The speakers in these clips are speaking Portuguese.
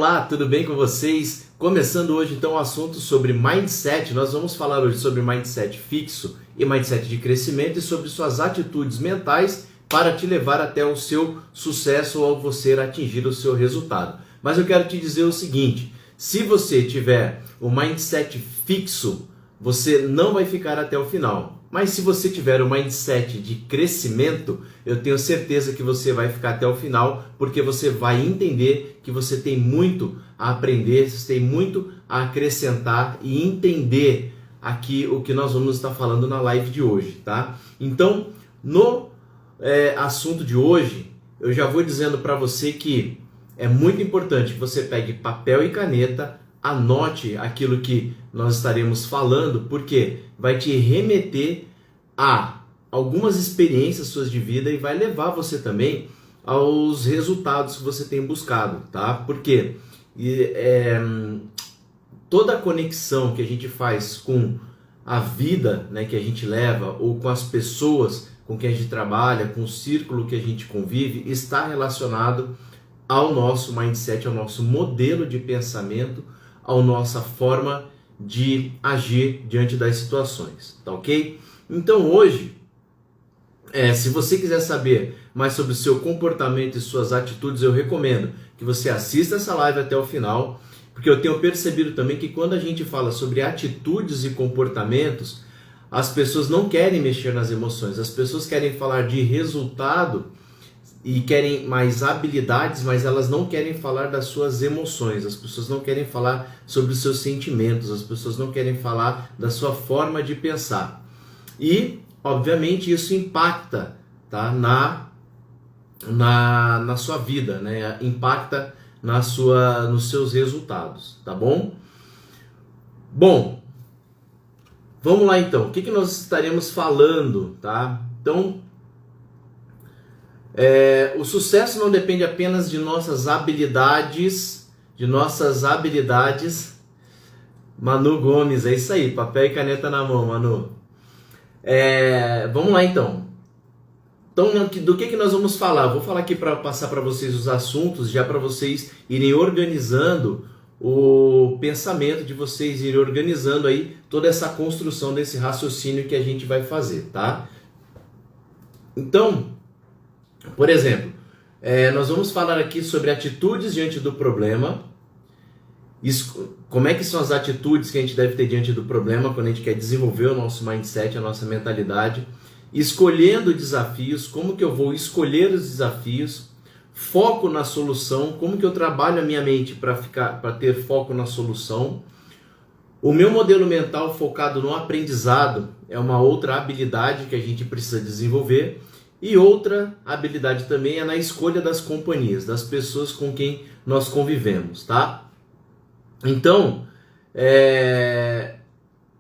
Olá, tudo bem com vocês? Começando hoje então o assunto sobre Mindset. Nós vamos falar hoje sobre Mindset fixo e Mindset de crescimento e sobre suas atitudes mentais para te levar até o seu sucesso ou você atingir o seu resultado. Mas eu quero te dizer o seguinte, se você tiver o Mindset fixo, você não vai ficar até o final. Mas se você tiver um mindset de crescimento, eu tenho certeza que você vai ficar até o final, porque você vai entender que você tem muito a aprender, você tem muito a acrescentar e entender aqui o que nós vamos estar falando na live de hoje, tá? Então, no assunto de hoje, eu já vou dizendo para você que é muito importante que você pegue papel e caneta, anote aquilo que nós estaremos falando, porque vai te remeter a algumas experiências suas de vida e vai levar você também aos resultados que você tem buscado, tá? Porque toda a conexão que a gente faz com a vida, né, que a gente leva, ou com as pessoas com quem a gente trabalha, com o círculo que a gente convive, está relacionado ao nosso mindset, ao nosso modelo de pensamento, a nossa forma de agir diante das situações, tá ok? Então hoje, se você quiser saber mais sobre o seu comportamento e suas atitudes, eu recomendo que você assista essa live até o final, porque eu tenho percebido também que quando a gente fala sobre atitudes e comportamentos, as pessoas não querem mexer nas emoções, as pessoas querem falar de resultado e querem mais habilidades, mas elas não querem falar das suas emoções, as pessoas não querem falar sobre os seus sentimentos, as pessoas não querem falar da sua forma de pensar. E, obviamente, isso impacta, tá, na sua vida, né? Impacta nos seus resultados, tá bom? Bom, vamos lá então, o que nós estaremos falando, tá? Então, o sucesso não depende apenas de nossas habilidades, Manu Gomes, é isso aí, papel e caneta na mão, Manu. Vamos lá então. Então, do que nós vamos falar? Vou falar aqui para passar para vocês os assuntos, já para vocês irem organizando o pensamento de vocês, irem organizando aí toda essa construção desse raciocínio que a gente vai fazer, tá? Então, por exemplo, nós vamos falar aqui sobre atitudes diante do problema. Como é que são as atitudes que a gente deve ter diante do problema quando a gente quer desenvolver o nosso mindset, a nossa mentalidade. Escolhendo desafios, como que eu vou escolher os desafios. Foco na solução, como que eu trabalho a minha mente para ter foco na solução. O meu modelo mental focado no aprendizado é uma outra habilidade que a gente precisa desenvolver. E outra habilidade também é na escolha das companhias, das pessoas com quem nós convivemos, tá? Então,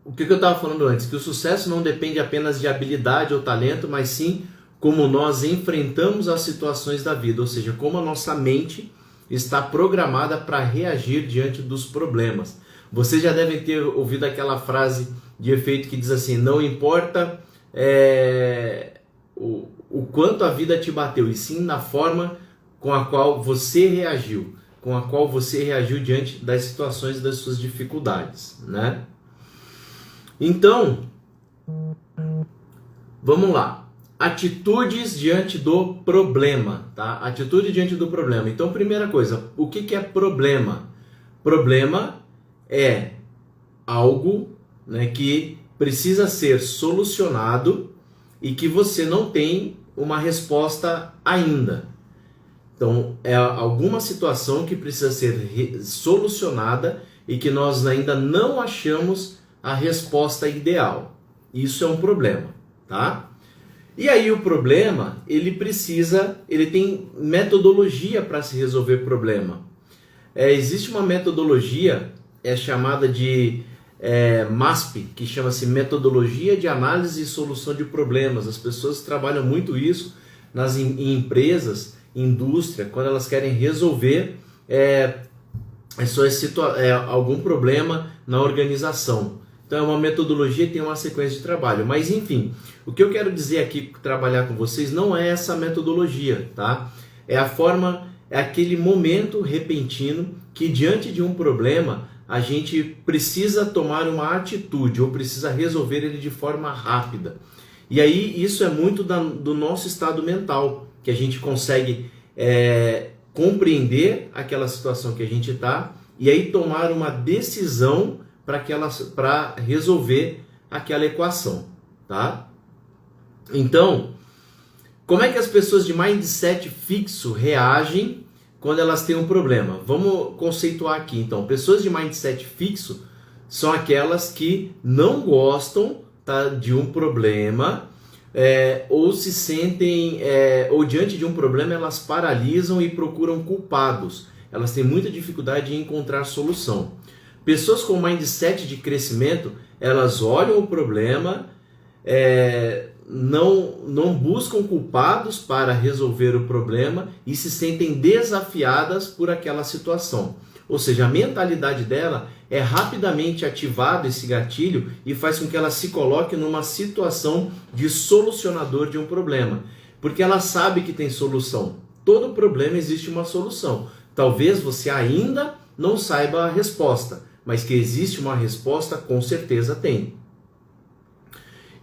o que eu estava falando antes? Que o sucesso não depende apenas de habilidade ou talento, mas sim como nós enfrentamos as situações da vida, ou seja, como a nossa mente está programada para reagir diante dos problemas. Vocês já devem ter ouvido aquela frase de efeito que diz assim, não importa o quanto a vida te bateu, e sim na forma com a qual você reagiu, diante das situações e das suas dificuldades, né? Então, vamos lá. Atitudes diante do problema, tá? Atitude diante do problema. Então, primeira coisa, o que é problema? Problema é algo, né, que precisa ser solucionado e que você não tem uma resposta ainda. Então, é alguma situação que precisa ser solucionada e que nós ainda não achamos a resposta ideal. Isso é um problema, tá? E aí o problema, ele tem metodologia para se resolver problema. Existe uma metodologia chamada de MASP, que chama-se Metodologia de Análise e Solução de Problemas. As pessoas trabalham muito isso em empresas, indústria, quando elas querem resolver algum problema na organização. Então é uma metodologia que tem uma sequência de trabalho. Mas enfim, o que eu quero dizer aqui, trabalhar com vocês, não é essa metodologia, tá? É aquele momento repentino que diante de um problema a gente precisa tomar uma atitude ou precisa resolver ele de forma rápida. E aí isso é muito do nosso estado mental, que a gente consegue compreender aquela situação que a gente está e aí tomar uma decisão para resolver aquela equação, tá? Então, como é que as pessoas de mindset fixo reagem quando elas têm um problema? Vamos conceituar aqui, então. Pessoas de mindset fixo são aquelas que não gostam, tá, de um problema, ou se sentem, ou diante de um problema elas paralisam e procuram culpados. Elas têm muita dificuldade em encontrar solução. Pessoas com mindset de crescimento, elas olham o problema, não buscam culpados para resolver o problema e se sentem desafiadas por aquela situação. Ou seja, a mentalidade dela é rapidamente ativado esse gatilho e faz com que ela se coloque numa situação de solucionador de um problema. Porque ela sabe que tem solução. Todo problema existe uma solução. Talvez você ainda não saiba a resposta, mas que existe uma resposta, com certeza tem.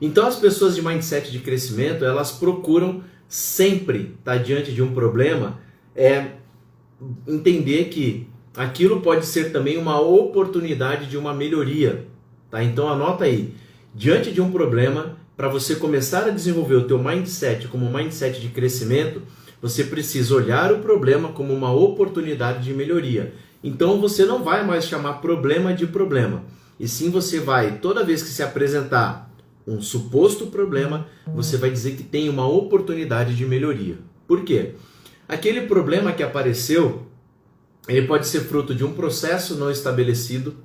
Então as pessoas de mindset de crescimento, elas procuram sempre estar diante de um problema, entender que aquilo pode ser também uma oportunidade de uma melhoria, tá? Então anota aí, diante de um problema, para você começar a desenvolver o teu mindset como um mindset de crescimento, você precisa olhar o problema como uma oportunidade de melhoria. Então você não vai mais chamar problema de problema, e sim você vai, toda vez que se apresentar um suposto problema, você vai dizer que tem uma oportunidade de melhoria. Por quê? Aquele problema que apareceu, ele pode ser fruto de um processo não estabelecido,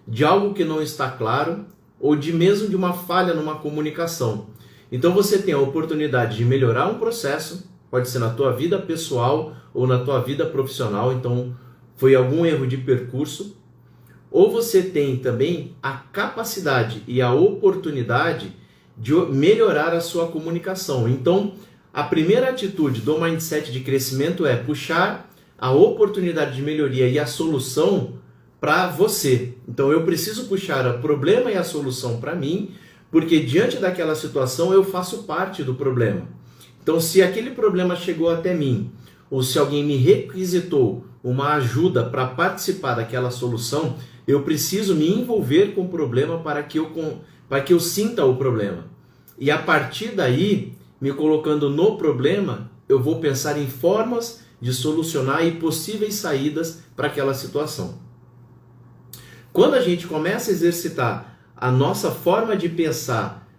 de algo que não está claro, ou mesmo de uma falha numa comunicação. Então você tem a oportunidade de melhorar um processo, pode ser na tua vida pessoal ou na tua vida profissional, então foi algum erro de percurso, ou você tem também a capacidade e a oportunidade de melhorar a sua comunicação. Então, a primeira atitude do mindset de crescimento é puxar a oportunidade de melhoria e a solução para você. Então, eu preciso puxar o problema e a solução para mim, porque diante daquela situação eu faço parte do problema. Então, se aquele problema chegou até mim, ou se alguém me requisitou uma ajuda para participar daquela solução, eu preciso me envolver com o problema para que eu sinta o problema. E a partir daí, me colocando no problema, eu vou pensar em formas de solucionar e possíveis saídas para aquela situação. Quando a gente começa a exercitar a nossa forma de pensar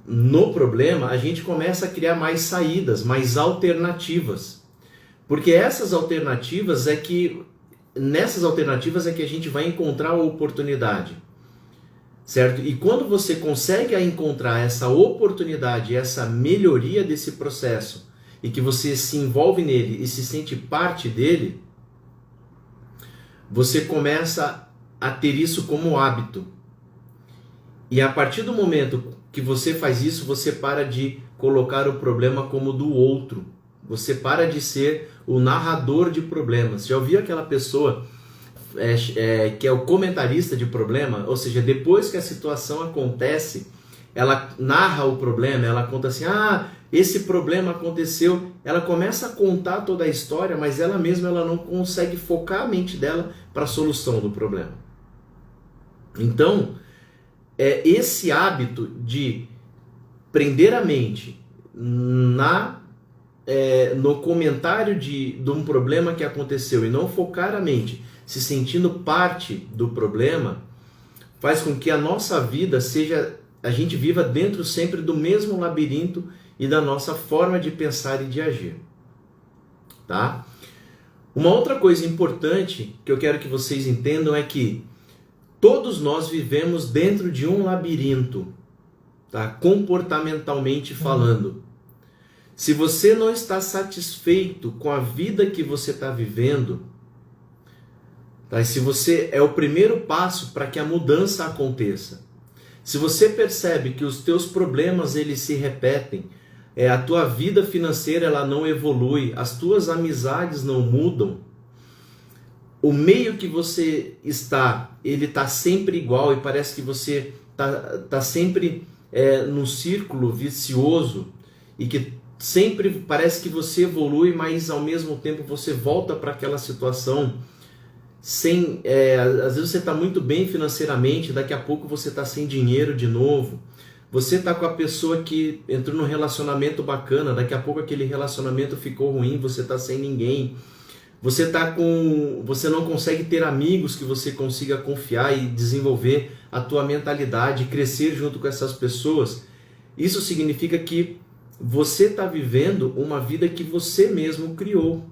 no problema, a gente começa a criar mais saídas, mais alternativas. Porque nessas alternativas é que a gente vai encontrar a oportunidade, certo? E quando você consegue encontrar essa oportunidade, essa melhoria desse processo, e que você se envolve nele e se sente parte dele, você começa a ter isso como hábito. E a partir do momento que você faz isso, você para de colocar o problema como do outro. Você para de ser o narrador de problemas. Já ouviu aquela pessoa que é o comentarista de problema? Ou seja, depois que a situação acontece, ela narra o problema, ela conta assim, esse problema aconteceu. Ela começa a contar toda a história, mas ela mesma não consegue focar a mente dela para a solução do problema. Então, esse hábito de prender a mente no comentário de um problema que aconteceu e não focar a mente se sentindo parte do problema, faz com que a nossa vida a gente viva dentro sempre do mesmo labirinto e da nossa forma de pensar e de agir, tá? Uma outra coisa importante que eu quero que vocês entendam é que todos nós vivemos dentro de um labirinto, tá? Comportamentalmente falando. Se você não está satisfeito com a vida que você está vivendo, tá? Se você é o primeiro passo para que a mudança aconteça. Se você percebe que os teus problemas eles se repetem, a tua vida financeira ela não evolui, as tuas amizades não mudam, o meio que você está, ele está sempre igual e parece que você tá sempre num círculo vicioso e que sempre parece que você evolui, mas ao mesmo tempo você volta para aquela situação sem, às vezes você está muito bem financeiramente, daqui a pouco você está sem dinheiro de novo. Você está com a pessoa que entrou num relacionamento bacana, daqui a pouco aquele relacionamento ficou ruim, você está sem ninguém. Você não consegue ter amigos que você consiga confiar e desenvolver a tua mentalidade, crescer junto com essas pessoas. Isso significa que você está vivendo uma vida que você mesmo criou.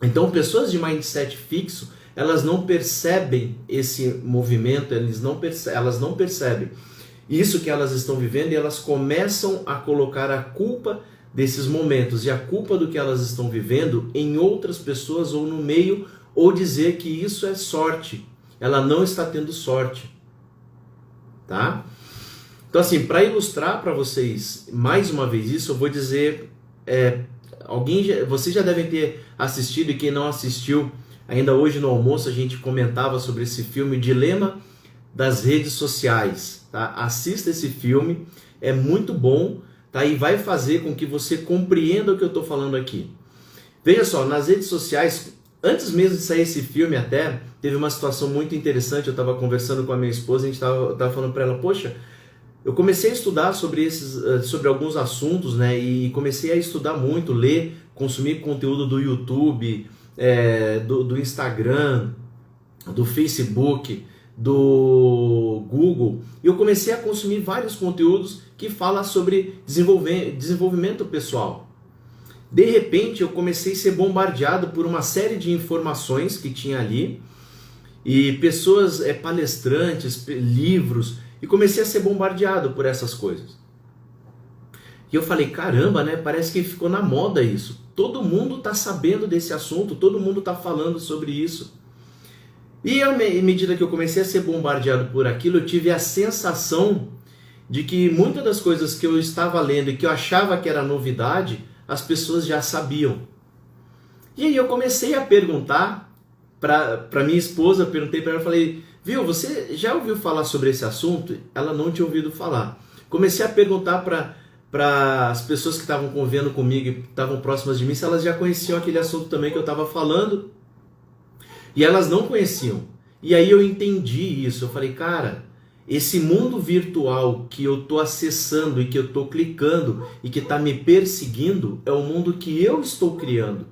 Então, pessoas de mindset fixo, elas não percebem esse movimento, elas não percebem isso que elas estão vivendo e elas começam a colocar a culpa desses momentos e a culpa do que elas estão vivendo em outras pessoas ou no meio, ou dizer que isso é sorte. Ela não está tendo sorte, tá? Então assim, para ilustrar para vocês mais uma vez isso, eu vou dizer, vocês já devem ter assistido, e quem não assistiu, ainda hoje no almoço a gente comentava sobre esse filme Dilema das Redes Sociais, tá? Assista esse filme, é muito bom, tá? E vai fazer com que você compreenda o que eu estou falando aqui. Veja só, nas redes sociais, antes mesmo de sair esse filme até, teve uma situação muito interessante. Eu estava conversando com a minha esposa, a gente estava falando para ela, poxa, eu comecei a estudar sobre alguns assuntos, né? E comecei a estudar muito, ler, consumir conteúdo do YouTube, do Instagram, do Facebook, do Google, e eu comecei a consumir vários conteúdos que falam sobre desenvolvimento pessoal. De repente eu comecei a ser bombardeado por uma série de informações que tinha ali, e pessoas, palestrantes, livros, e comecei a ser bombardeado por essas coisas. E eu falei, caramba, né? Parece que ficou na moda isso. Todo mundo está sabendo desse assunto, todo mundo está falando sobre isso. E à medida que eu comecei a ser bombardeado por aquilo, eu tive a sensação de que muitas das coisas que eu estava lendo e que eu achava que era novidade, as pessoas já sabiam. E aí eu comecei a perguntar para minha esposa, perguntei para ela, falei, viu, você já ouviu falar sobre esse assunto? Ela não tinha ouvido falar. Comecei a perguntar para as pessoas que estavam convivendo comigo e estavam próximas de mim, se elas já conheciam aquele assunto também que eu estava falando. E elas não conheciam. E aí eu entendi isso. Eu falei, cara, esse mundo virtual que eu estou acessando e que eu estou clicando e que está me perseguindo é o mundo que eu estou criando.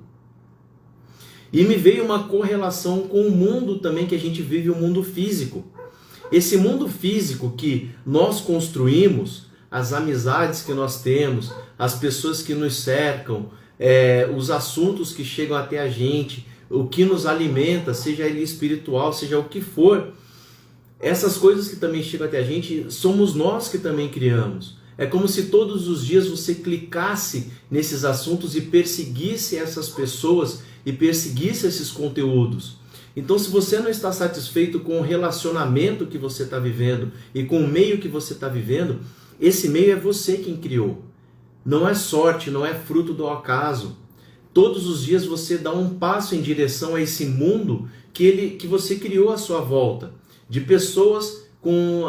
E me veio uma correlação com o mundo também que a gente vive, o mundo físico. Esse mundo físico que nós construímos, as amizades que nós temos, as pessoas que nos cercam, os assuntos que chegam até a gente, o que nos alimenta, seja ele espiritual, seja o que for, essas coisas que também chegam até a gente, somos nós que também criamos. É como se todos os dias você clicasse nesses assuntos e perseguisse essas pessoas e perseguisse esses conteúdos. Então, se você não está satisfeito com o relacionamento que você está vivendo e com o meio que você está vivendo, esse meio é você quem criou. Não é sorte, não é fruto do acaso. Todos os dias você dá um passo em direção a esse mundo que você criou à sua volta. De pessoas,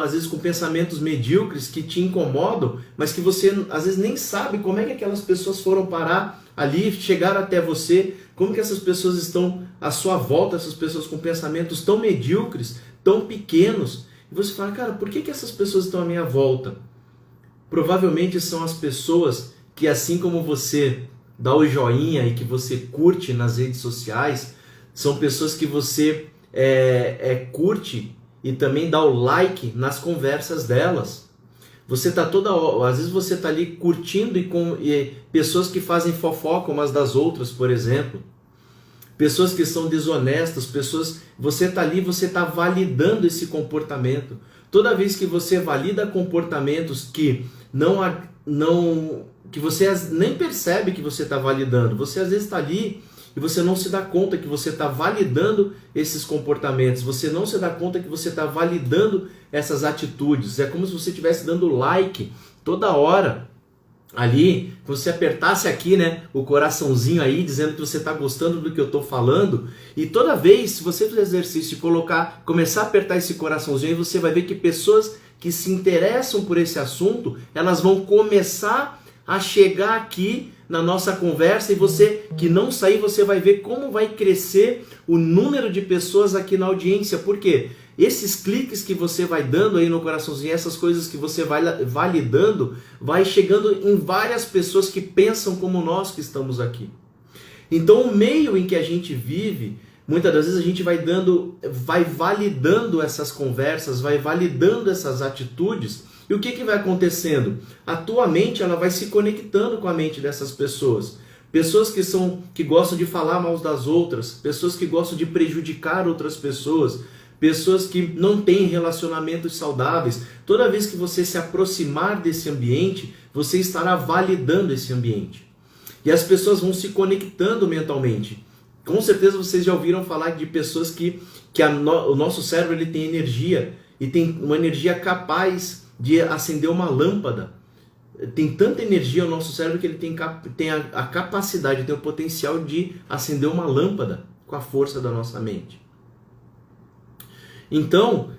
às vezes com pensamentos medíocres que te incomodam, mas que você às vezes nem sabe como é que aquelas pessoas foram parar ali, chegaram até você, como que essas pessoas estão à sua volta, essas pessoas com pensamentos tão medíocres, tão pequenos. E você fala, cara, por que essas pessoas estão à minha volta? Provavelmente são as pessoas que, assim como você dá o joinha e que você curte nas redes sociais, são pessoas que você curte e também dá o like nas conversas delas. Você tá às vezes você tá ali curtindo e pessoas que fazem fofoca umas das outras, por exemplo. Pessoas que são desonestas, você tá ali, você tá validando esse comportamento. Toda vez que você valida comportamentos que que você nem percebe que você está validando. Você às vezes está ali e você não se dá conta que você está validando esses comportamentos. Você não se dá conta que você está validando essas atitudes. É como se você estivesse dando like toda hora ali, que você apertasse aqui, né, o coraçãozinho aí, dizendo que você está gostando do que eu estou falando, e toda vez, se você fizer exercício e começar a apertar esse coraçãozinho, você vai ver que pessoas que se interessam por esse assunto, elas vão começar a chegar aqui na nossa conversa, e você que não sair, você vai ver como vai crescer o número de pessoas aqui na audiência. Por quê? Esses cliques que você vai dando aí no coraçãozinho, essas coisas que você vai validando, vai chegando em várias pessoas que pensam como nós que estamos aqui. Então o meio em que a gente vive, muitas das vezes a gente vai validando essas conversas, vai validando essas atitudes, e o que vai acontecendo? A tua mente, ela vai se conectando com a mente dessas pessoas. Pessoas que gostam de falar mal das outras, pessoas que gostam de prejudicar outras pessoas, pessoas que não têm relacionamentos saudáveis. Toda vez que você se aproximar desse ambiente, você estará validando esse ambiente. E as pessoas vão se conectando mentalmente. Com certeza vocês já ouviram falar de pessoas que o nosso cérebro ele tem energia, e tem uma energia capaz de acender uma lâmpada. Tem tanta energia o nosso cérebro que ele tem a capacidade, tem o potencial de acender uma lâmpada com a força da nossa mente. Então,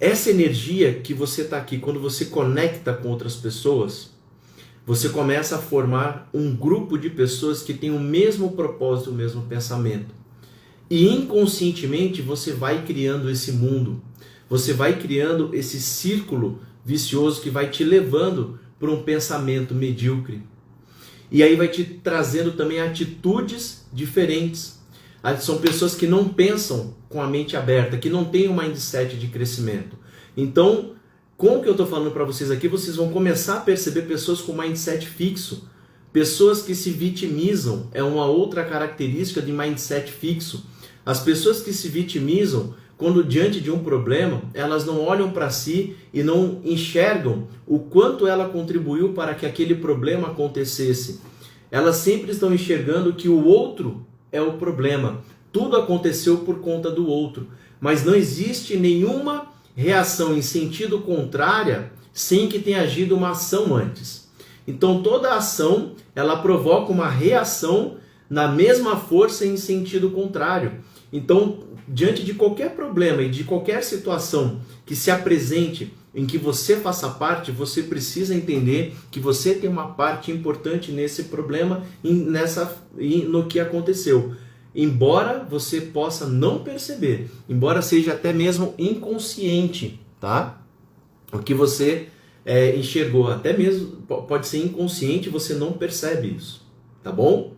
essa energia que você está aqui, quando você conecta com outras pessoas, você começa a formar um grupo de pessoas que tem o mesmo propósito, o mesmo pensamento. E inconscientemente você vai criando esse mundo, você vai criando esse círculo vicioso que vai te levando para um pensamento medíocre. E aí vai te trazendo também atitudes diferentes. São pessoas que não pensam com a mente aberta, que não têm um mindset de crescimento. Então, com o que eu estou falando para vocês aqui, vocês vão começar a perceber pessoas com mindset fixo, pessoas que se vitimizam, é uma outra característica de mindset fixo. As pessoas que se vitimizam, quando diante de um problema, elas não olham para si e não enxergam o quanto ela contribuiu para que aquele problema acontecesse. Elas sempre estão enxergando que o outro é o problema. Tudo aconteceu por conta do outro. Mas não existe nenhuma reação em sentido contrária sem que tenha agido uma ação antes. Então toda ação, ela provoca uma reação na mesma força em sentido contrário. Então, diante de qualquer problema e de qualquer situação que se apresente em que você faça parte, você precisa entender que você tem uma parte importante nesse problema e no que aconteceu. Embora você possa não perceber, embora seja até mesmo inconsciente, tá? O que você enxergou, até mesmo pode ser inconsciente, você não percebe isso, tá bom?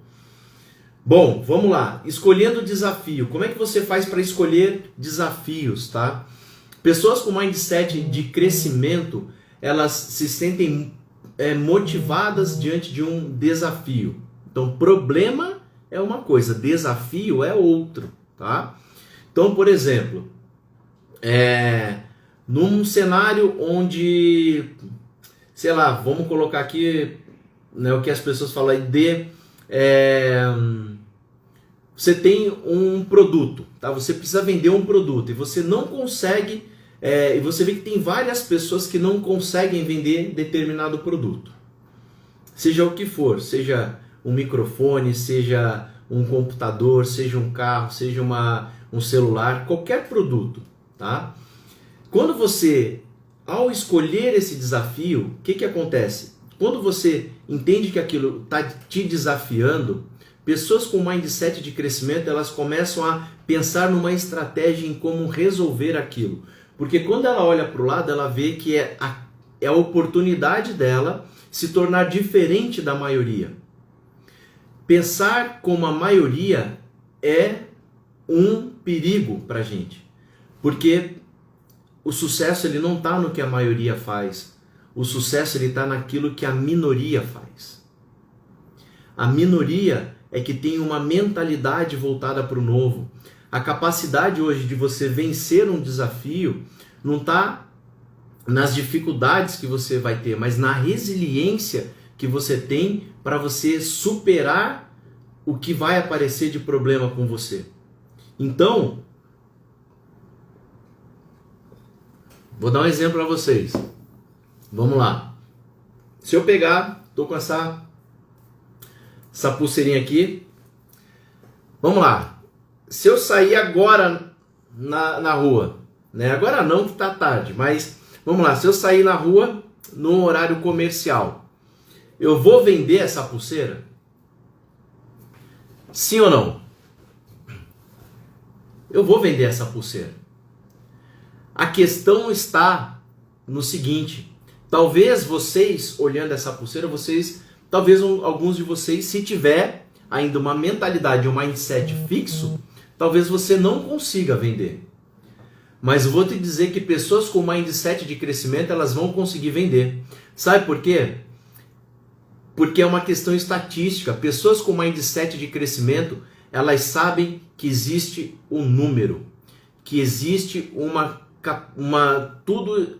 Bom, vamos lá. Escolhendo desafio. Como é que você faz para escolher desafios, tá? Pessoas com mindset de crescimento, elas se sentem motivadas diante de um desafio. Então, problema é uma coisa, desafio é outro, tá? Então, por exemplo, num cenário onde, sei lá, vamos colocar aqui, né, o que as pessoas falam aí você tem um produto, tá? Você precisa vender um produto e você não consegue, e você vê que tem várias pessoas que não conseguem vender determinado produto. Seja o que for, seja um microfone, seja um computador, seja um carro, seja um celular, qualquer produto, tá? Quando você, ao escolher esse desafio, o que acontece? Quando você entende que aquilo está te desafiando, pessoas com mindset de crescimento, elas começam a pensar numa estratégia em como resolver aquilo. Porque quando ela olha para o lado, ela vê que é a oportunidade dela se tornar diferente da maioria. Pensar como a maioria é um perigo para a gente. Porque o sucesso ele não está no que a maioria faz. O sucesso ele está naquilo que a minoria faz. A minoria é que tem uma mentalidade voltada para o novo. A capacidade hoje de você vencer um desafio não está nas dificuldades que você vai ter, mas na resiliência que você tem para você superar o que vai aparecer de problema com você. Então, vou dar um exemplo para vocês. Vamos lá. Se eu pegar, tô com essa pulseirinha aqui. Vamos lá. Se eu sair agora na rua, né? Agora não que tá tarde, mas vamos lá. Se eu sair na rua no horário comercial, eu vou vender essa pulseira? Sim ou não? Eu vou vender essa pulseira. A questão está no seguinte: talvez vocês, olhando essa pulseira, talvez alguns de vocês, se tiver ainda uma mentalidade, um mindset fixo, talvez você não consiga vender. Mas eu vou te dizer que pessoas com mindset de crescimento, elas vão conseguir vender. Sabe por quê? Porque é uma questão estatística. Pessoas com mindset de crescimento, elas sabem que existe um número, que existe tudo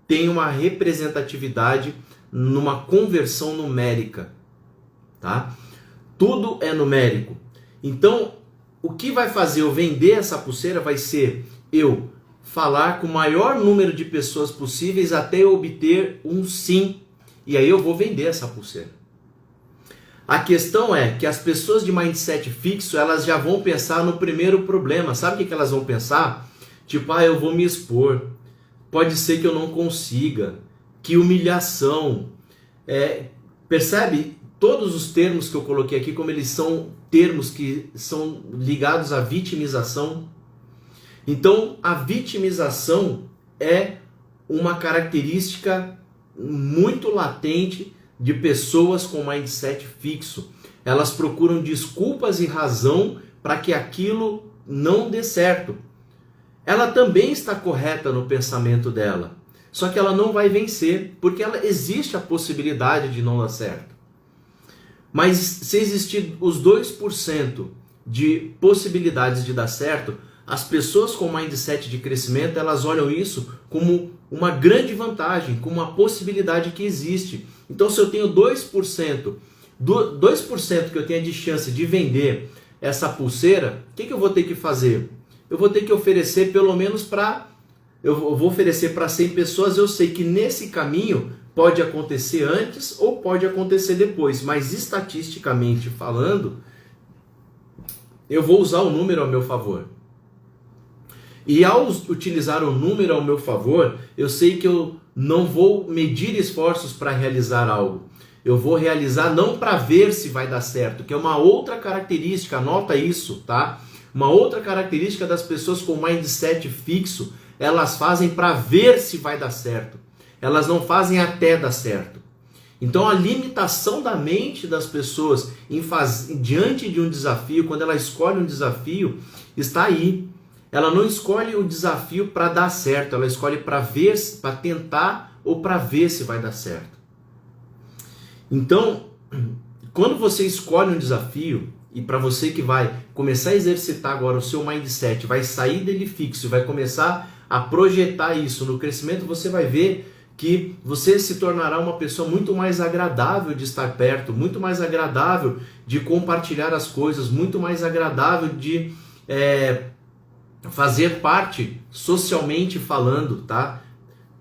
tem uma representatividade numa conversão numérica, tá? Tudo é numérico. Então, o que vai fazer eu vender essa pulseira vai ser eu falar com o maior número de pessoas possíveis até eu obter um sim. E aí eu vou vender essa pulseira. A questão é que as pessoas de mindset fixo, elas já vão pensar no primeiro problema. Sabe o que elas vão pensar? Tipo, eu vou me expor. Pode ser que eu não consiga. Que humilhação. Percebe? Todos os termos que eu coloquei aqui, como eles são termos que são ligados à vitimização. Então, a vitimização é uma característica muito latente de pessoas com mindset fixo. Elas procuram desculpas e razão para que aquilo não dê certo. Ela também está correta no pensamento dela, só que ela não vai vencer, porque existe a possibilidade de não dar certo. Mas se existir os 2% de possibilidades de dar certo, as pessoas com mindset de crescimento, elas olham isso como uma grande vantagem, como uma possibilidade que existe. Então, se eu tenho 2% que eu tenho de chance de vender essa pulseira, o que eu vou ter que fazer? Eu vou ter que oferecer pelo menos eu vou oferecer para 100 pessoas, eu sei que nesse caminho pode acontecer antes ou pode acontecer depois, mas estatisticamente falando, eu vou usar o número ao meu favor. E ao utilizar o número ao meu favor, eu sei que eu não vou medir esforços para realizar algo. Eu vou realizar não para ver se vai dar certo, que é uma outra característica, anota isso, tá? Uma outra característica das pessoas com mindset fixo, elas fazem para ver se vai dar certo. Elas não fazem até dar certo. Então a limitação da mente das pessoas diante de um desafio, quando ela escolhe um desafio, está aí. Ela não escolhe o desafio para dar certo, ela escolhe para ver, para tentar ou para ver se vai dar certo. Então, quando você escolhe um desafio, e para você que vai começar a exercitar agora o seu mindset, vai sair dele fixo, vai começar a projetar isso no crescimento, você vai ver que você se tornará uma pessoa muito mais agradável de estar perto, muito mais agradável de compartilhar as coisas, muito mais agradável de fazer parte socialmente falando, tá?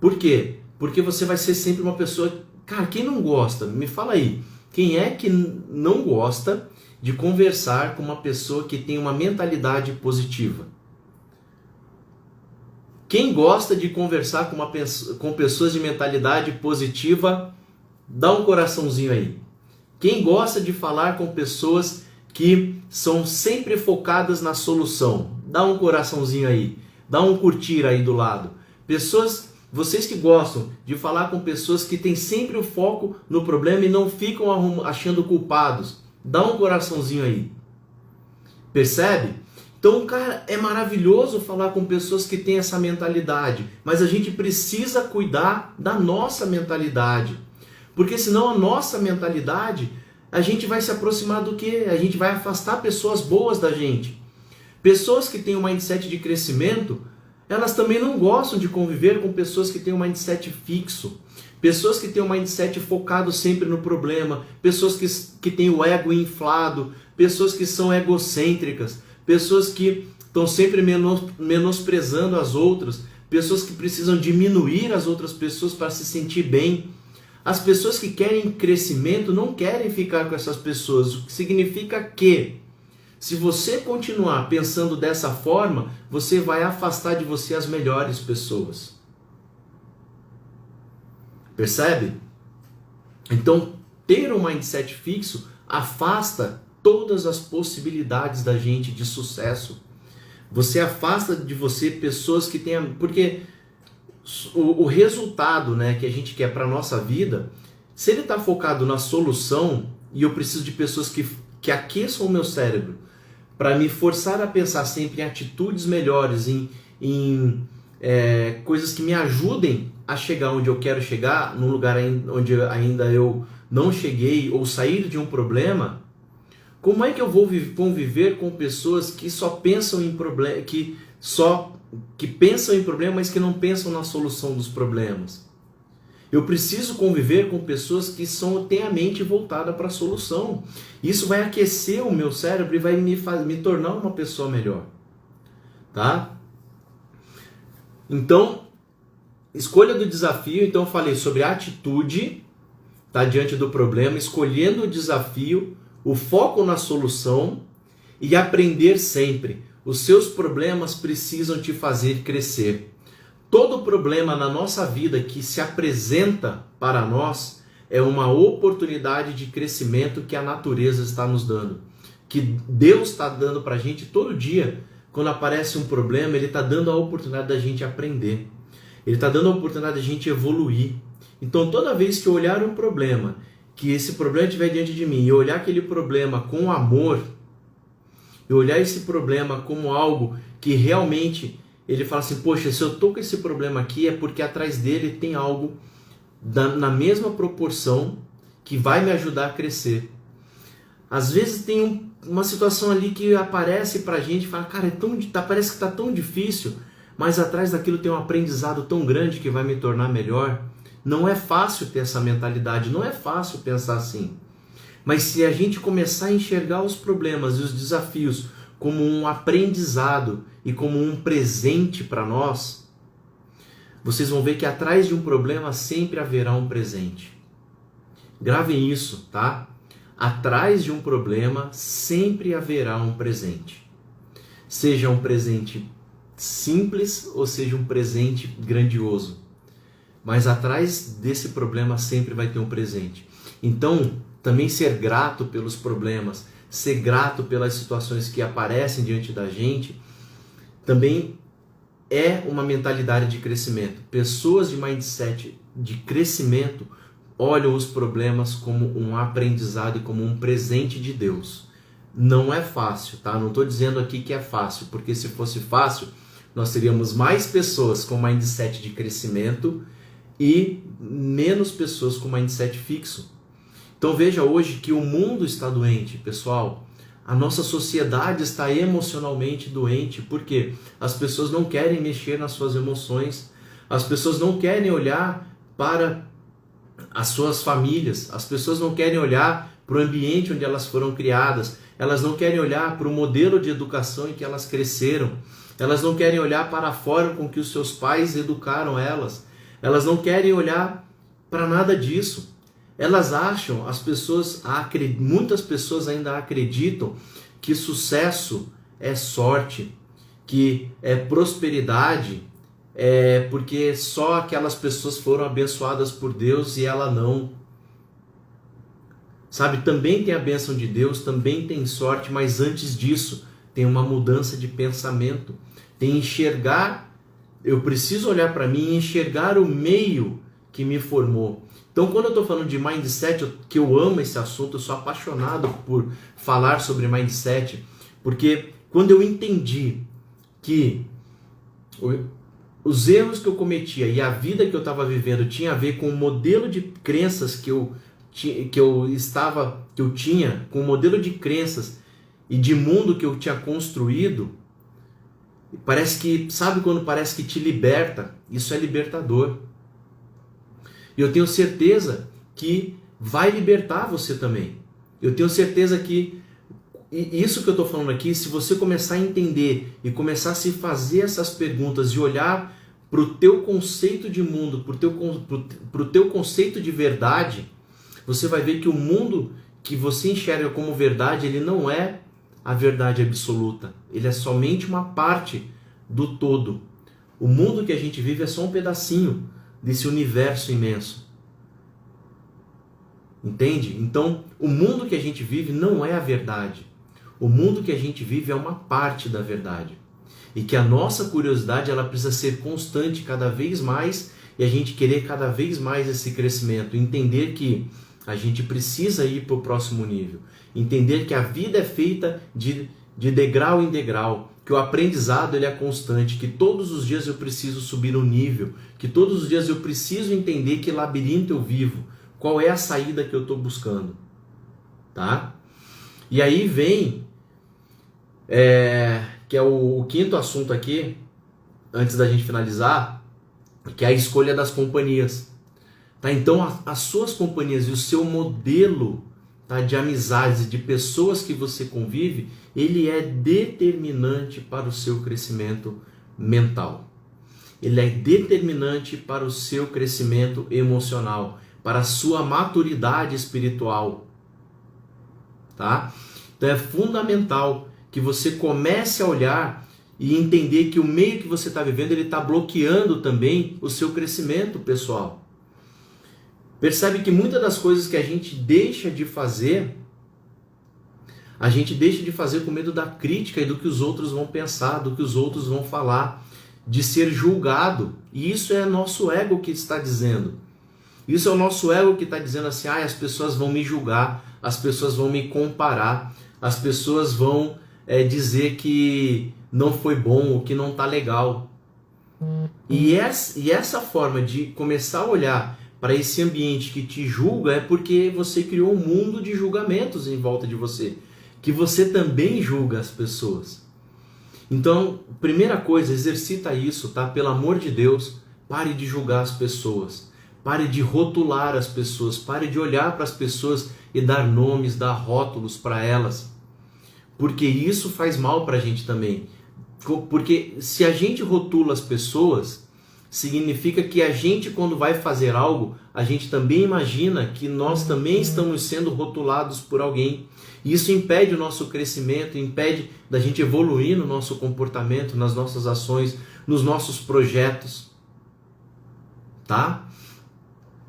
Por quê? Porque você vai ser sempre uma pessoa... Cara, quem não gosta? Me fala aí. Quem é que não gosta de conversar com uma pessoa que tem uma mentalidade positiva? Quem gosta de conversar com pessoas de mentalidade positiva, dá um coraçãozinho aí. Quem gosta de falar com pessoas que são sempre focadas na solução, dá um coraçãozinho aí. Dá um curtir aí do lado. Vocês que gostam de falar com pessoas que têm sempre o foco no problema e não ficam achando culpados, dá um coraçãozinho aí. Percebe? Então, cara, é maravilhoso falar com pessoas que têm essa mentalidade, mas a gente precisa cuidar da nossa mentalidade. Porque senão a nossa mentalidade, a gente vai se aproximar do quê? A gente vai afastar pessoas boas da gente. Pessoas que têm um mindset de crescimento, elas também não gostam de conviver com pessoas que têm um mindset fixo. Pessoas que têm um mindset focado sempre no problema, pessoas que têm o ego inflado, pessoas que são egocêntricas, pessoas que estão sempre menosprezando as outras, pessoas que precisam diminuir as outras pessoas para se sentir bem. As pessoas que querem crescimento não querem ficar com essas pessoas, o que significa que, se você continuar pensando dessa forma, você vai afastar de você as melhores pessoas. Percebe? Então, ter um mindset fixo afasta todas as possibilidades da gente de sucesso. Você afasta de você pessoas que tenham... Porque o resultado, né, que a gente quer para a nossa vida, se ele está focado na solução, e eu preciso de pessoas que aqueçam o meu cérebro, para me forçar a pensar sempre em atitudes melhores, em coisas que me ajudem a chegar onde eu quero chegar, num lugar onde ainda eu não cheguei, ou sair de um problema. Como é que eu vou conviver com pessoas que só pensam em problema, que pensam em problema, mas que não pensam na solução dos problemas? Eu preciso conviver com pessoas que têm a mente voltada para a solução. Isso vai aquecer o meu cérebro e vai me tornar uma pessoa melhor. Tá? Então, escolha do desafio. Então eu falei sobre a atitude, tá, diante do problema, escolhendo o desafio, o foco na solução e aprender sempre. Os seus problemas precisam te fazer crescer. Todo problema na nossa vida que se apresenta para nós é uma oportunidade de crescimento que a natureza está nos dando. Que Deus está dando para a gente todo dia. Quando aparece um problema, Ele está dando a oportunidade da gente aprender. Ele está dando a oportunidade da gente evoluir. Então toda vez que eu olhar um problema, que esse problema estiver diante de mim, e eu olhar aquele problema com amor, eu olhar esse problema como algo que realmente... Ele fala assim, poxa, se eu estou com esse problema aqui é porque atrás dele tem algo na mesma proporção que vai me ajudar a crescer. Às vezes tem uma situação ali que aparece pra gente e fala, cara, parece que está tão difícil, mas atrás daquilo tem um aprendizado tão grande que vai me tornar melhor. Não é fácil ter essa mentalidade, não é fácil pensar assim. Mas se a gente começar a enxergar os problemas e os desafios como um aprendizado e como um presente para nós, vocês vão ver que atrás de um problema sempre haverá um presente. Gravem isso, tá? Atrás de um problema sempre haverá um presente. Seja um presente simples ou seja um presente grandioso. Mas atrás desse problema sempre vai ter um presente. Então, também ser grato pelos problemas, ser grato pelas situações que aparecem diante da gente, também é uma mentalidade de crescimento. Pessoas de mindset de crescimento olham os problemas como um aprendizado e como um presente de Deus. Não é fácil, tá? Não estou dizendo aqui que é fácil, porque se fosse fácil, nós teríamos mais pessoas com mindset de crescimento e menos pessoas com mindset fixo. Então veja hoje que o mundo está doente, pessoal. A nossa sociedade está emocionalmente doente, porque as pessoas não querem mexer nas suas emoções, as pessoas não querem olhar para as suas famílias, as pessoas não querem olhar para o ambiente onde elas foram criadas, elas não querem olhar para o modelo de educação em que elas cresceram, elas não querem olhar para a forma com que os seus pais educaram elas não querem olhar para nada disso. Elas acham, muitas pessoas ainda acreditam que sucesso é sorte, que é prosperidade, porque só aquelas pessoas foram abençoadas por Deus e ela não. Sabe, também tem a bênção de Deus, também tem sorte, mas antes disso tem uma mudança de pensamento. Tem enxergar, eu preciso olhar para mim e enxergar o meio que me formou. Então, quando eu estou falando de mindset, que eu amo esse assunto, eu sou apaixonado por falar sobre mindset, porque quando eu entendi que os erros que eu cometia e a vida que eu estava vivendo tinha a ver com o modelo de crenças que eu tinha, com o modelo de crenças e de mundo que eu tinha construído, parece que, sabe quando parece que te liberta? Isso é libertador. E eu tenho certeza que vai libertar você também. Eu tenho certeza que isso que eu estou falando aqui, se você começar a entender e começar a se fazer essas perguntas e olhar para o teu conceito de mundo, para o teu conceito de verdade, você vai ver que o mundo que você enxerga como verdade, ele não é a verdade absoluta. Ele é somente uma parte do todo. O mundo que a gente vive é só um pedacinho desse universo imenso. Entende? Então, o mundo que a gente vive não é a verdade. O mundo que a gente vive é uma parte da verdade. E que a nossa curiosidade, ela precisa ser constante cada vez mais, e a gente querer cada vez mais esse crescimento. Entender que a gente precisa ir para o próximo nível. Entender que a vida é feita de degrau em degrau. Que o aprendizado ele é constante. Que todos os dias eu preciso subir um nível. Que todos os dias eu preciso entender que labirinto eu vivo. Qual é a saída que eu estou buscando. Tá? E aí vem... que é o quinto assunto aqui, antes da gente finalizar, que é a escolha das companhias. Tá? Então, as suas companhias e o seu modelo, tá, de amizades, de pessoas que você convive, ele é determinante para o seu crescimento mental. Ele é determinante para o seu crescimento emocional, para a sua maturidade espiritual. Tá? Então, é fundamental que você comece a olhar e entender que o meio que você está vivendo, ele está bloqueando também o seu crescimento pessoal. Percebe que muitas das coisas que a gente deixa de fazer com medo da crítica e do que os outros vão pensar, do que os outros vão falar, de ser julgado. E isso é nosso ego que está dizendo. Isso é o nosso ego que está dizendo assim, as pessoas vão me julgar, as pessoas vão me comparar, as pessoas vão dizer que não foi bom ou que não está legal. E essa forma de começar a olhar para esse ambiente que te julga é porque você criou um mundo de julgamentos em volta de você, que você também julga as pessoas. Então, primeira coisa, exercita isso, tá? Pelo amor de Deus, pare de julgar as pessoas, pare de rotular as pessoas, pare de olhar para as pessoas e dar nomes, dar rótulos para elas, porque isso faz mal para a gente também. Porque se a gente rotula as pessoas, significa que a gente, quando vai fazer algo, a gente também imagina que nós também estamos sendo rotulados por alguém. E isso impede o nosso crescimento, impede da gente evoluir no nosso comportamento, nas nossas ações, nos nossos projetos. Tá?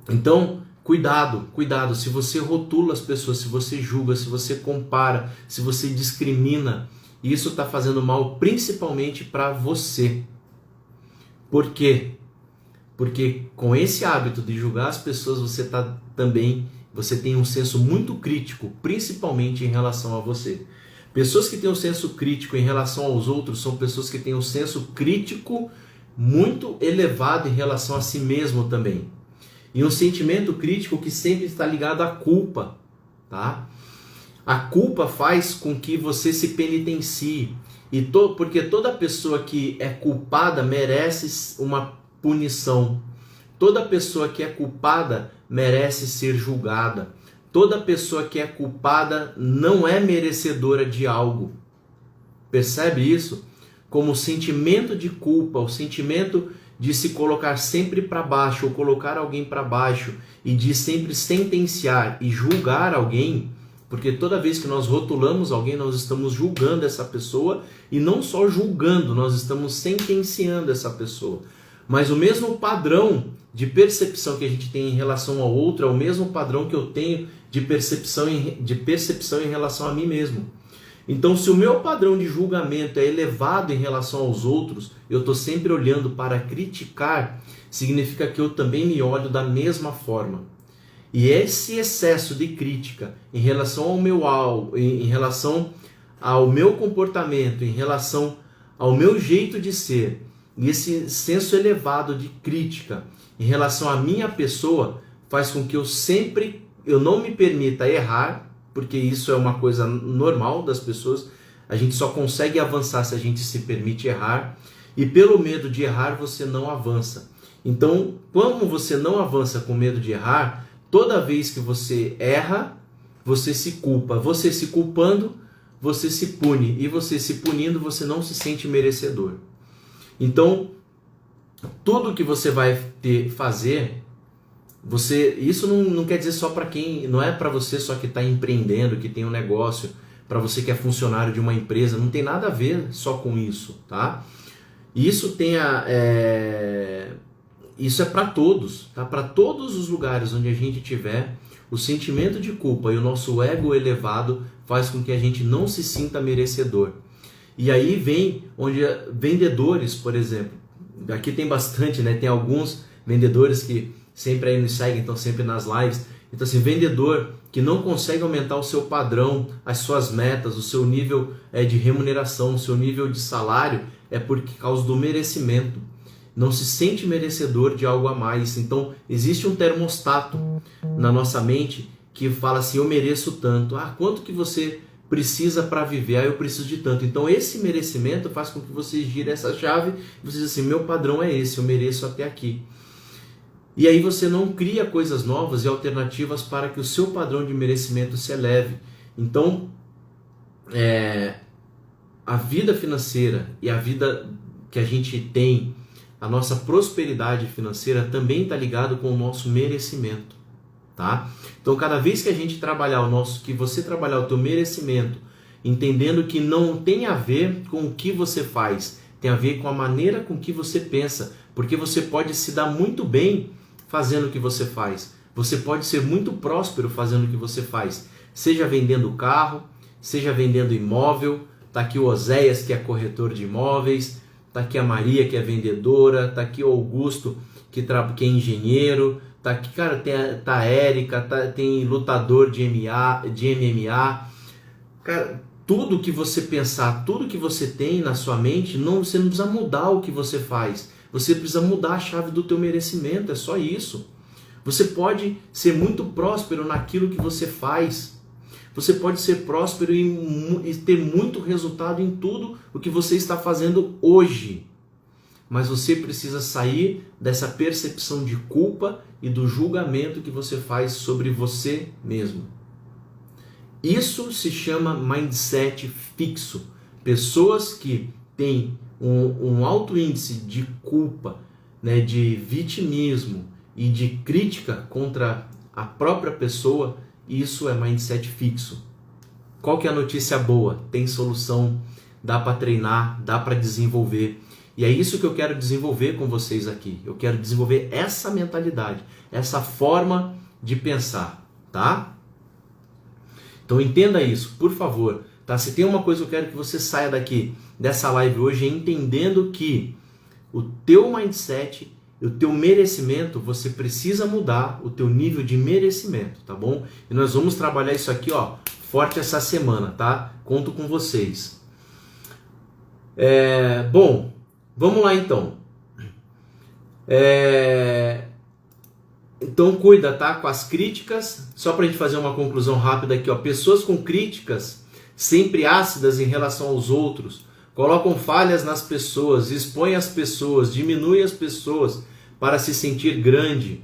Então, cuidado, cuidado. Se você rotula as pessoas, se você julga, se você compara, se você discrimina, isso está fazendo mal principalmente para você. Por quê? Porque com esse hábito de julgar as pessoas, você tem um senso muito crítico, principalmente em relação a você. Pessoas que têm um senso crítico em relação aos outros são pessoas que têm um senso crítico muito elevado em relação a si mesmo também. E um sentimento crítico que sempre está ligado à culpa, tá? A culpa faz com que você se penitencie. Porque toda pessoa que é culpada merece uma punição. Toda pessoa que é culpada merece ser julgada. Toda pessoa que é culpada não é merecedora de algo. Percebe isso? Como o sentimento de culpa, o sentimento de se colocar sempre para baixo, ou colocar alguém para baixo, e de sempre sentenciar e julgar alguém, porque toda vez que nós rotulamos alguém, nós estamos julgando essa pessoa, e não só julgando, nós estamos sentenciando essa pessoa. Mas o mesmo padrão de percepção que a gente tem em relação ao outro é o mesmo padrão que eu tenho de percepção em relação a mim mesmo. Então, se o meu padrão de julgamento é elevado em relação aos outros, eu estou sempre olhando para criticar, significa que eu também me olho da mesma forma. E esse excesso de crítica em relação em relação ao meu comportamento, em relação ao meu jeito de ser, e esse senso elevado de crítica em relação à minha pessoa, faz com que eu não me permita errar, porque isso é uma coisa normal das pessoas. A gente só consegue avançar se a gente se permite errar, e pelo medo de errar você não avança. Então, como você não avança com medo de errar, toda vez que você erra, você se culpa. Você se culpando, você se pune. E você se punindo, você não se sente merecedor. Então, tudo que você vai fazer, isso não quer dizer só para quem, não é para você só que está empreendendo, que tem um negócio, para você que é funcionário de uma empresa, não tem nada a ver só com isso, tá? Isso isso é para todos, tá? Para todos os lugares onde a gente tiver, o sentimento de culpa e o nosso ego elevado faz com que a gente não se sinta merecedor. E aí vem onde vendedores, por exemplo, aqui tem bastante, né? Tem alguns vendedores que sempre aí nos seguem, estão sempre nas lives. Então assim, vendedor que não consegue aumentar o seu padrão, as suas metas, o seu nível de remuneração, o seu nível de salário, é por causa do merecimento. Não se sente merecedor de algo a mais. Então existe um termostato na nossa mente que fala assim, eu mereço tanto. Ah, quanto que você precisa para viver? Ah, eu preciso de tanto. Então esse merecimento faz com que você gire essa chave e você diz assim, meu padrão é esse, eu mereço até aqui. E aí você não cria coisas novas e alternativas para que o seu padrão de merecimento se eleve. Então, a vida financeira e a vida que a gente tem, a nossa prosperidade financeira também está ligado com o nosso merecimento, tá? Então, cada vez que a gente trabalhar que você trabalhar o teu merecimento, entendendo que não tem a ver com o que você faz, tem a ver com a maneira com que você pensa, porque você pode se dar muito bem fazendo o que você faz. Você pode ser muito próspero fazendo o que você faz, seja vendendo carro, seja vendendo imóvel. Tá aqui o Oséias, que é corretor de imóveis, tá aqui a Maria, que é vendedora, tá aqui o Augusto, que é engenheiro, tá aqui, cara, tá a Érica, tem lutador de MMA. Cara, tudo que você pensar, tudo que você tem na sua mente, você não precisa mudar o que você faz. Você precisa mudar a chave do teu merecimento, é só isso. Você pode ser muito próspero naquilo que você faz. Você pode ser próspero e ter muito resultado em tudo o que você está fazendo hoje. Mas você precisa sair dessa percepção de culpa e do julgamento que você faz sobre você mesmo. Isso se chama mindset fixo. Pessoas que têm um alto índice de culpa, né, de vitimismo e de crítica contra a própria pessoa, isso é mindset fixo. Qual que é a notícia boa? Tem solução, dá para treinar, dá para desenvolver. E é isso que eu quero desenvolver com vocês aqui. Eu quero desenvolver essa mentalidade, essa forma de pensar, tá? Então entenda isso, por favor. Tá? Se tem uma coisa que eu quero que você saia daqui dessa live hoje é entendendo que o teu mindset, o teu merecimento, você precisa mudar o teu nível de merecimento, tá bom? E nós vamos trabalhar isso aqui, ó, forte essa semana, tá? Conto com vocês. Bom, vamos lá então. Então cuida, tá? Com as críticas, só pra gente fazer uma conclusão rápida aqui, ó. Pessoas com críticas sempre ácidas em relação aos outros, colocam falhas nas pessoas, expõem as pessoas, diminuem as pessoas para se sentir grande,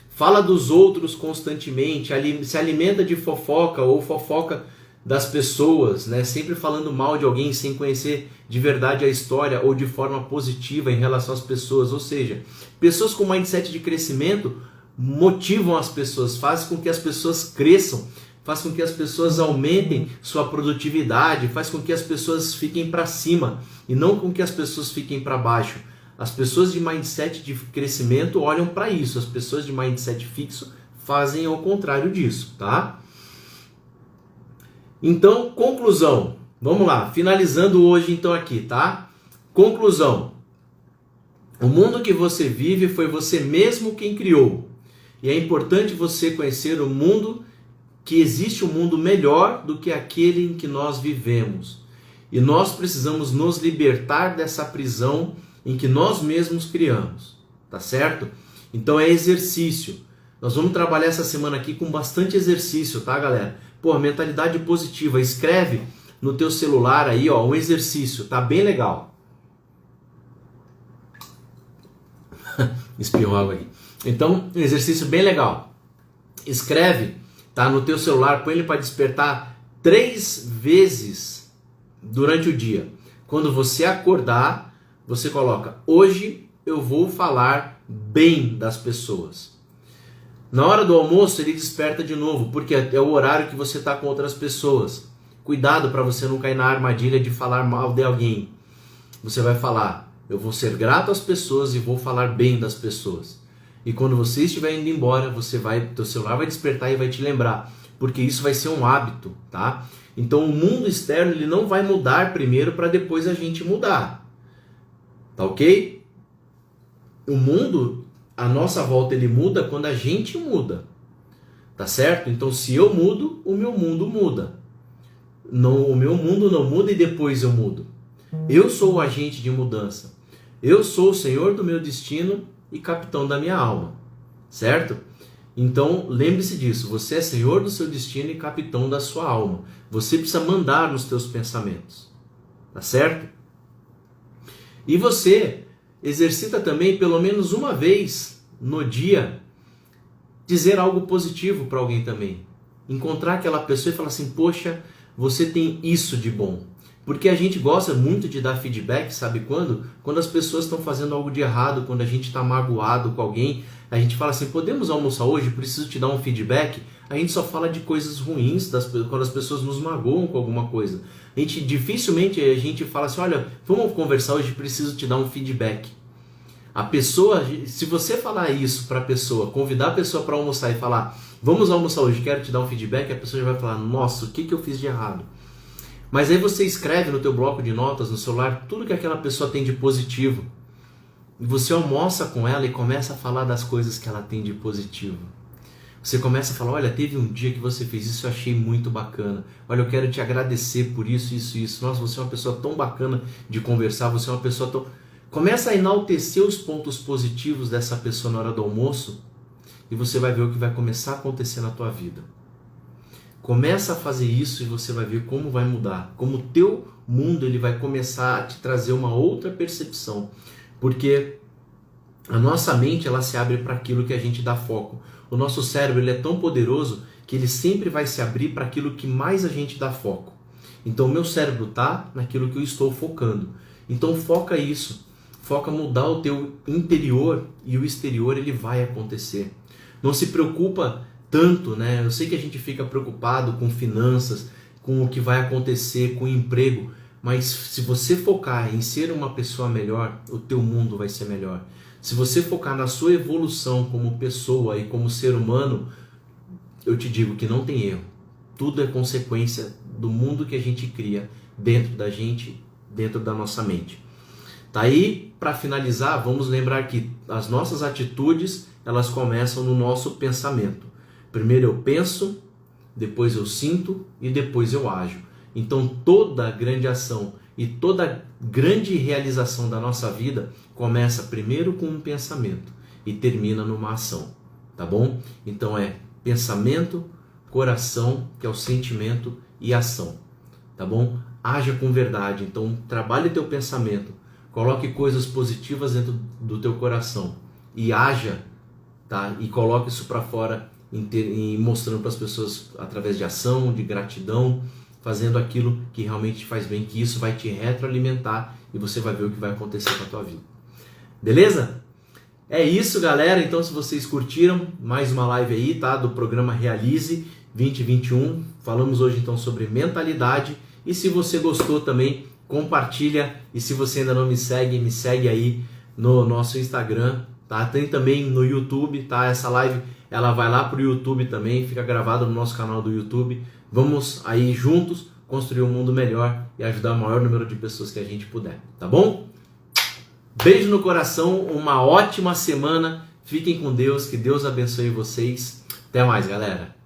fala dos outros constantemente, se alimenta de fofoca ou fofoca das pessoas, né? Sempre falando mal de alguém sem conhecer de verdade a história ou de forma positiva em relação às pessoas. Ou seja, pessoas com mindset de crescimento motivam as pessoas, fazem com que as pessoas cresçam, faz com que as pessoas aumentem sua produtividade, faz com que as pessoas fiquem para cima e não com que as pessoas fiquem para baixo. As pessoas de mindset de crescimento olham para isso, as pessoas de mindset fixo fazem o contrário disso, tá? Então, conclusão. Vamos lá, finalizando hoje então aqui, tá? Conclusão. O mundo que você vive foi você mesmo quem criou. E é importante você conhecer o mundo, que existe um mundo melhor do que aquele em que nós vivemos. E nós precisamos nos libertar dessa prisão em que nós mesmos criamos, tá certo? Então é exercício. Nós vamos trabalhar essa semana aqui com bastante exercício, tá, galera? Pô, mentalidade positiva. Escreve no teu celular aí, ó, um exercício, tá bem legal. Espirrou água aqui. Então, um exercício bem legal. Escreve, tá, no teu celular, põe ele para despertar 3 vezes durante o dia. Quando você acordar, você coloca: hoje eu vou falar bem das pessoas. Na hora do almoço ele desperta de novo, porque é o horário que você está com outras pessoas. Cuidado para você não cair na armadilha de falar mal de alguém. Você vai falar, eu vou ser grato às pessoas e vou falar bem das pessoas. E quando você estiver indo embora, teu celular vai despertar e vai te lembrar, porque isso vai ser um hábito, tá? Então o mundo externo ele não vai mudar primeiro para depois a gente mudar, tá ok? O mundo, a nossa volta, ele muda quando a gente muda, tá certo? Então se eu mudo, o meu mundo muda. Não, o meu mundo não muda e depois eu mudo. Eu sou o agente de mudança. Eu sou o senhor do meu destino e capitão da minha alma, certo? Então lembre-se disso, você é senhor do seu destino e capitão da sua alma. Você precisa mandar nos teus pensamentos, tá certo? E você exercita também pelo menos uma vez no dia dizer algo positivo para alguém também. Encontrar aquela pessoa e falar assim, poxa, você tem isso de bom. Porque a gente gosta muito de dar feedback, sabe quando? Quando as pessoas estão fazendo algo de errado, quando a gente está magoado com alguém, a gente fala assim, podemos almoçar hoje? Preciso te dar um feedback. A gente só fala de coisas ruins, quando as pessoas nos magoam com alguma coisa. Dificilmente a gente fala assim, olha, vamos conversar hoje, preciso te dar um feedback. A pessoa, se você falar isso para a pessoa, convidar a pessoa para almoçar e falar, vamos almoçar hoje, quero te dar um feedback, a pessoa já vai falar, nossa, o que eu fiz de errado? Mas aí você escreve no teu bloco de notas, no celular, tudo que aquela pessoa tem de positivo. E você almoça com ela e começa a falar das coisas que ela tem de positivo. Você começa a falar, olha, teve um dia que você fez isso, eu achei muito bacana. Olha, eu quero te agradecer por isso, isso, isso. Nossa, você é uma pessoa tão bacana de conversar, você é uma pessoa tão... Começa a enaltecer os pontos positivos dessa pessoa na hora do almoço e você vai ver o que vai começar a acontecer na tua vida. Começa a fazer isso e você vai ver como vai mudar, como o teu mundo ele vai começar a te trazer uma outra percepção, porque a nossa mente ela se abre para aquilo que a gente dá foco. O nosso cérebro ele é tão poderoso que ele sempre vai se abrir para aquilo que mais a gente dá foco. Então o meu cérebro está naquilo que eu estou focando. Então foca isso, foca mudar o teu interior e o exterior ele vai acontecer. Não se preocupa tanto, né? Eu sei que a gente fica preocupado com finanças, com o que vai acontecer, com o emprego, mas se você focar em ser uma pessoa melhor, o teu mundo vai ser melhor. Se você focar na sua evolução como pessoa e como ser humano, eu te digo que não tem erro. Tudo é consequência do mundo que a gente cria dentro da gente, dentro da nossa mente. Tá aí, para finalizar, vamos lembrar que as nossas atitudes, elas começam no nosso pensamento. Primeiro eu penso, depois eu sinto e depois eu ajo. Então toda grande ação e toda grande realização da nossa vida começa primeiro com um pensamento e termina numa ação, tá bom? Então é pensamento, coração, que é o sentimento, e ação, tá bom? Haja com verdade, então trabalhe teu pensamento, coloque coisas positivas dentro do teu coração e haja, tá? E coloque isso para fora, mostrando para as pessoas através de ação, de gratidão, fazendo aquilo que realmente te faz bem, que isso vai te retroalimentar e você vai ver o que vai acontecer com a tua vida. Beleza? É isso, galera. Então, se vocês curtiram, mais uma live aí, tá? Do programa Realize 2021. Falamos hoje então sobre mentalidade. E se você gostou também, compartilha. E se você ainda não me segue aí no nosso Instagram, tá? Tem também no YouTube, tá? Essa live ela vai lá pro YouTube também, fica gravada no nosso canal do YouTube. Vamos aí juntos construir um mundo melhor e ajudar o maior número de pessoas que a gente puder, tá bom? Beijo no coração, uma ótima semana, fiquem com Deus, que Deus abençoe vocês. Até mais, galera.